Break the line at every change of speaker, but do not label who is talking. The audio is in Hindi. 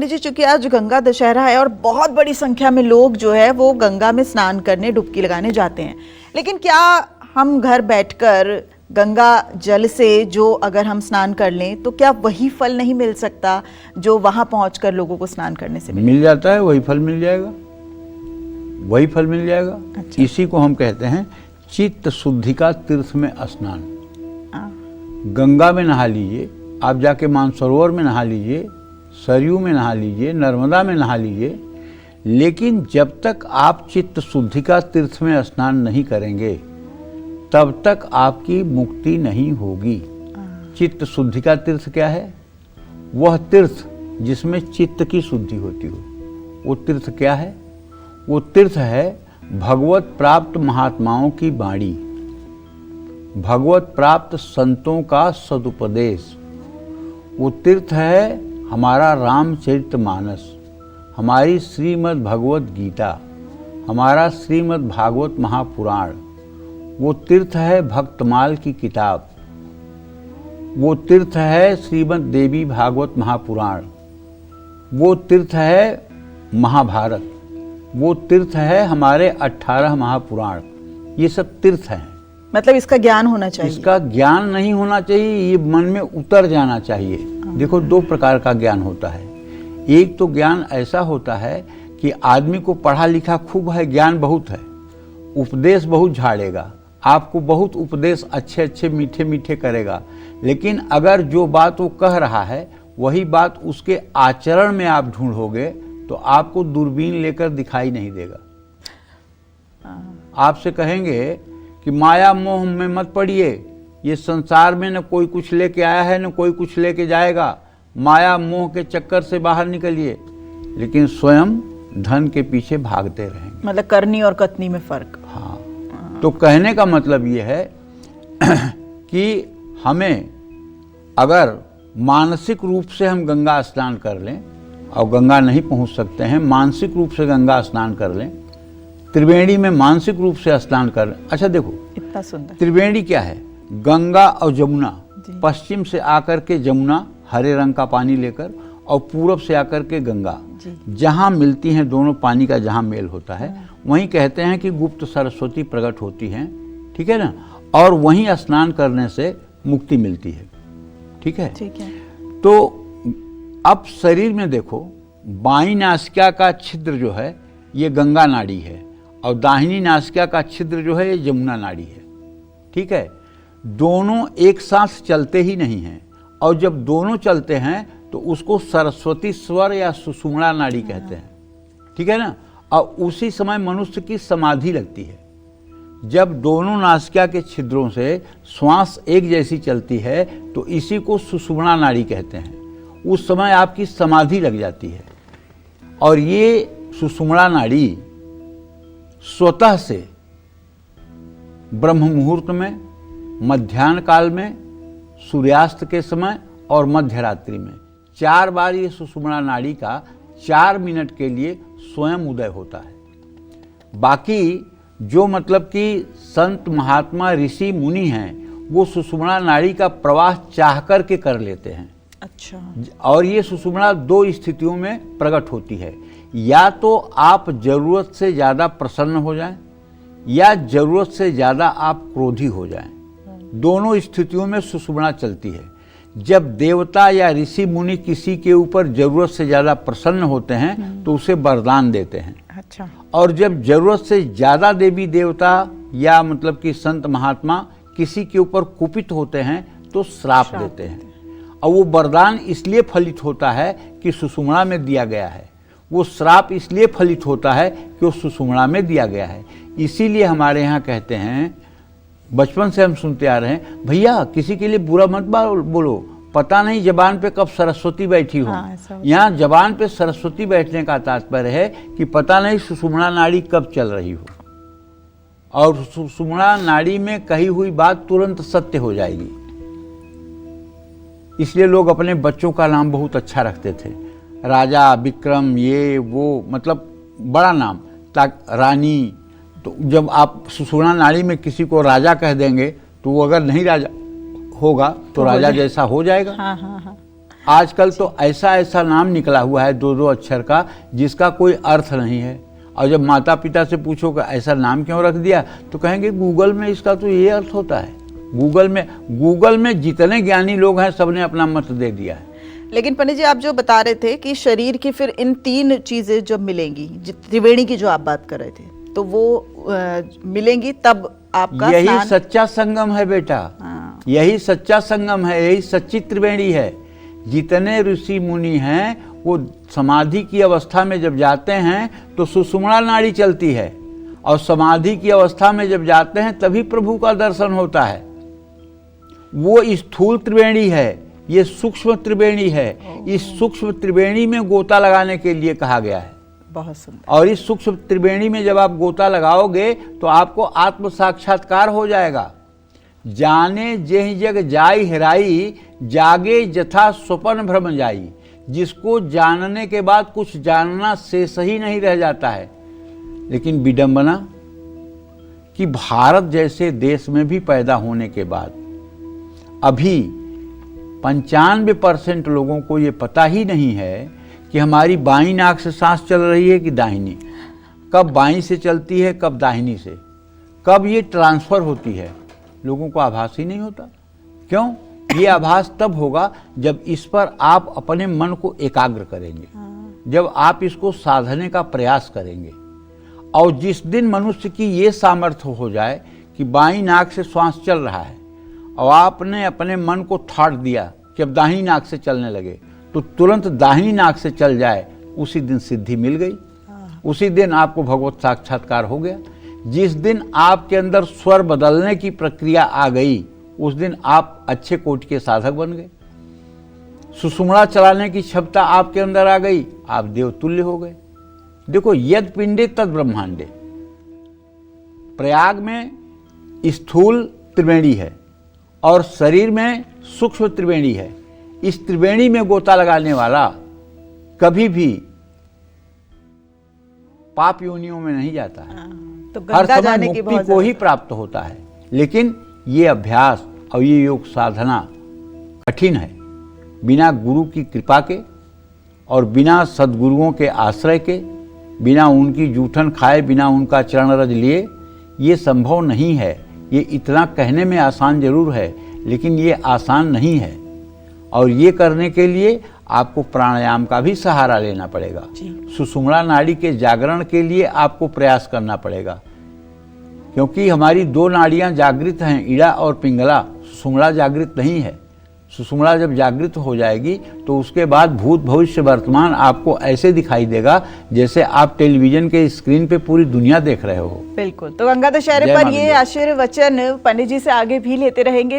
जी, चूंकि आज गंगा दशहरा है और बहुत बड़ी संख्या में लोग जो है वो गंगा में स्नान करने, डुबकी लगाने जाते हैं, लेकिन क्या हम घर बैठकर गंगा जल से जो अगर हम स्नान कर लें तो क्या वही फल नहीं मिल सकता जो वहां पहुंचकर लोगों को स्नान करने से
मिल जाता है? वही फल मिल जाएगा, वही फल मिल जाएगा।
अच्छा।
इसी को हम कहते हैं चित्त शुद्धि का तीर्थ में स्नान। गंगा में नहा लीजिए, आप जाके मानसरोवर में नहा लीजिए, सरयू में नहा लीजिए, नर्मदा में नहा लीजिए, लेकिन जब तक आप चित्त शुद्धि का तीर्थ में स्नान नहीं करेंगे तब तक आपकी मुक्ति नहीं होगी। चित्त शुद्धि का तीर्थ क्या है? वह तीर्थ जिसमें चित्त की शुद्धि होती हो। वो तीर्थ क्या है? वो तीर्थ है भगवत प्राप्त महात्माओं की वाणी, भगवत प्राप्त संतों का सदुपदेश। वो तीर्थ है हमारा रामचरितमानस, हमारी श्रीमद् भगवत गीता, हमारा श्रीमद् भागवत महापुराण। वो तीर्थ है भक्तमाल की किताब, वो तीर्थ है श्रीमद् देवी भागवत महापुराण, वो तीर्थ है महाभारत, वो तीर्थ है हमारे 18 महापुराण। ये सब तीर्थ हैं।
मतलब इसका ज्ञान होना चाहिए।
इसका ज्ञान नहीं होना चाहिए, ये मन में उतर जाना चाहिए। देखो, दो प्रकार का ज्ञान होता है। एक तो ज्ञान ऐसा होता है कि आदमी को पढ़ा लिखा खूब है, ज्ञान बहुत है, उपदेश बहुत झाड़ेगा, आपको बहुत उपदेश अच्छे अच्छे मीठे मीठे करेगा, लेकिन अगर जो बात वो कह रहा है वही बात उसके आचरण में आप ढूंढोगे तो आपको दूरबीन लेकर दिखाई नहीं देगा। आपसे कहेंगे कि माया मोह में मत पड़िए, ये संसार में न कोई कुछ लेके आया है न कोई कुछ लेके जाएगा, माया मोह के चक्कर से बाहर निकलिए, लेकिन स्वयं धन के पीछे भागते रहेंगे।
मतलब करनी और कथनी में फर्क।
हाँ, तो कहने का मतलब ये है कि हमें अगर मानसिक रूप से हम गंगा स्नान कर लें, और गंगा नहीं पहुंच सकते हैं, मानसिक रूप से गंगा स्नान कर लें, त्रिवेणी में मानसिक रूप से स्नान कर लें। अच्छा देखो, इतना सुंदर त्रिवेणी क्या है? गंगा और जमुना, पश्चिम से आकर के जमुना हरे रंग का पानी लेकर, और पूरब से आकर के गंगा, जहाँ मिलती हैं दोनों पानी का जहाँ मेल होता है, वहीं कहते हैं कि गुप्त सरस्वती प्रकट होती हैं। ठीक है ना? और वहीं स्नान करने से मुक्ति मिलती है। ठीक है?
ठीक है।
तो अब शरीर में देखो, बाईं नासिका का छिद्र जो है ये गंगा नाड़ी है, और दाहिनी नासिका का छिद्र जो है ये जमुना नाड़ी है। ठीक है? दोनों एक साथ चलते ही नहीं हैं, और जब दोनों चलते हैं तो उसको सरस्वती स्वर या सुषुम्ना नाड़ी कहते हैं। ठीक है ना? और उसी समय मनुष्य की समाधि लगती है। जब दोनों नासिका के छिद्रों से श्वास एक जैसी चलती है तो इसी को सुषुम्ना नाड़ी कहते हैं। उस समय आपकी समाधि लग जाती है, और ये सुषुम्ना नाड़ी स्वतः से ब्रह्म मुहूर्त में, मध्याह्न काल में, सूर्यास्त के समय और मध्य रात्रि में 4 बार ये सुषुम्ना नाड़ी का 4 मिनट के लिए स्वयं उदय होता है। बाकी जो मतलब कि संत महात्मा ऋषि मुनि हैं वो सुषुम्ना नाड़ी का प्रवाह चाह कर के कर लेते हैं।
अच्छा।
और ये सुषुम्ना 2 स्थितियों में प्रकट होती है, या तो आप जरूरत से ज़्यादा प्रसन्न हो जाएं, या जरूरत से ज़्यादा आप क्रोधी हो जाएं। दोनों स्थितियों में सुषुम्ना चलती है। जब देवता या ऋषि मुनि किसी के ऊपर जरूरत से ज़्यादा प्रसन्न होते हैं तो उसे वरदान देते हैं।
अच्छा। और
जब जरूरत से ज़्यादा देवी देवता या मतलब कि संत महात्मा किसी के ऊपर कुपित होते हैं तो श्राप देते हैं। और वो वरदान इसलिए फलित होता है कि सुषुम्ना में दिया गया है, वो श्राप इसलिए फलित होता है कि वो सुषुम्ना में दिया गया है। इसीलिए हमारे यहाँ कहते हैं, बचपन से हम सुनते आ रहे हैं, भैया किसी के लिए बुरा मत बोलो, पता नहीं जबान पे कब सरस्वती बैठी हो। यहाँ जबान पे सरस्वती बैठने का तात्पर्य है कि पता नहीं सुषुम्ना नाड़ी कब चल रही हो, और सुषुम्ना नाड़ी में कही हुई बात तुरंत सत्य हो जाएगी। इसलिए लोग अपने बच्चों का नाम बहुत अच्छा रखते थे, राजा, विक्रम, ये वो, मतलब बड़ा नाम, रानी। तो जब आप सुषुम्ना नाड़ी में किसी को राजा कह देंगे तो वो अगर नहीं राजा होगा तो राजा जैसा हो जाएगा।
हाँ हाँ हाँ।
आजकल तो ऐसा ऐसा नाम निकला हुआ है 2-2 अक्षर का जिसका कोई अर्थ नहीं है, और जब माता पिता से पूछो कि ऐसा नाम क्यों रख दिया तो कहेंगे गूगल में इसका तो ये अर्थ होता है। गूगल में जितने ज्ञानी लोग हैं सबने अपना मत दे दिया है।
लेकिन पंडित जी, आप जो बता रहे थे कि शरीर की फिर इन 3 चीजें जब मिलेंगी, त्रिवेणी की जो आप बात कर रहे थे, तो वो मिलेंगी तब आपका
यही
स्नान।
सच्चा संगम है बेटा।
हाँ।
यही सच्चा संगम है, यही सच्ची त्रिवेणी है। जितने ऋषि मुनि हैं वो समाधि की अवस्था में जब जाते हैं तो सुषुम्ना नाड़ी चलती है, और समाधि की अवस्था में जब जाते हैं तभी प्रभु का दर्शन होता है। वो स्थूल त्रिवेणी है, ये सूक्ष्म त्रिवेणी है। इस सूक्ष्म त्रिवेणी में गोता लगाने के लिए कहा गया है।
बहुत सुंदर।
और इस सूक्ष्म त्रिवेणी में जब आप गोता लगाओगे तो आपको आत्म साक्षात्कार हो जाएगा। जाने जेहि जग जाई हेराई, जागे जथा स्वपन भ्रम जाई। जिसको जानने के बाद कुछ जानना शेष ही नहीं रह जाता है। लेकिन विडंबना कि भारत जैसे देश में भी पैदा होने के बाद अभी 95% लोगों को ये पता ही नहीं है कि हमारी बाईं नाक से सांस चल रही है कि दाहिनी, कब बाईं से चलती है कब दाहिनी से, कब ये ट्रांसफर होती है, लोगों को आभास ही नहीं होता। क्यों? ये आभास तब होगा जब इस पर आप अपने मन को एकाग्र करेंगे, जब आप इसको साधने का प्रयास करेंगे। और जिस दिन मनुष्य की ये सामर्थ्य हो जाए कि बाईं नाक से श्वास चल रहा है और आपने अपने मन को ठाट दिया कि अब दाहिनी नाक से चलने लगे, तो तुरंत दाहिनी नाक से चल जाए, उसी दिन सिद्धि मिल गई, उसी दिन आपको भगवत साक्षात्कार हो गया। जिस दिन आपके अंदर स्वर बदलने की प्रक्रिया आ गई उस दिन आप अच्छे कोटि के साधक बन गए। सुषुम्ना चलाने की क्षमता आपके अंदर आ गई, आप देवतुल्य हो गए। देखो, यद पिंडे तद ब्रह्मांडे। प्रयाग में स्थूल त्रिवेणी है और शरीर में सूक्ष्म त्रिवेणी है। इस त्रिवेणी में गोता लगाने वाला कभी भी पाप योनियों में नहीं जाता है,
तो
हर
गंगा
समय
जाने की
मुक्ति
बहुत
को ही
जरूरत
प्राप्त होता है। लेकिन ये अभ्यास और ये योग साधना कठिन है। बिना गुरु की कृपा के और बिना सद्गुरुओं के आश्रय के, बिना उनकी जूठन खाए, बिना उनका चरण रज लिए ये संभव नहीं है। ये इतना कहने में आसान जरूर है लेकिन ये आसान नहीं है। और ये करने के लिए आपको प्राणायाम का भी सहारा लेना पड़ेगा। सुषुम्ना नाड़ी के जागरण के लिए आपको प्रयास करना पड़ेगा, क्योंकि हमारी 2 नाड़ियां जागृत हैं, इड़ा और पिंगला। सुषुम्ना जागृत नहीं है। सुषुम्ना जब जागृत हो जाएगी तो उसके बाद भूत भविष्य वर्तमान आपको ऐसे दिखाई देगा जैसे आप टेलीविजन के स्क्रीन पे पूरी दुनिया देख रहे हो।
बिल्कुल। तो गंगा दशहरे
जय
पर
मां
ये
गंगा।
आशीर्वचन पंडित जी से आगे भी लेते रहेंगे।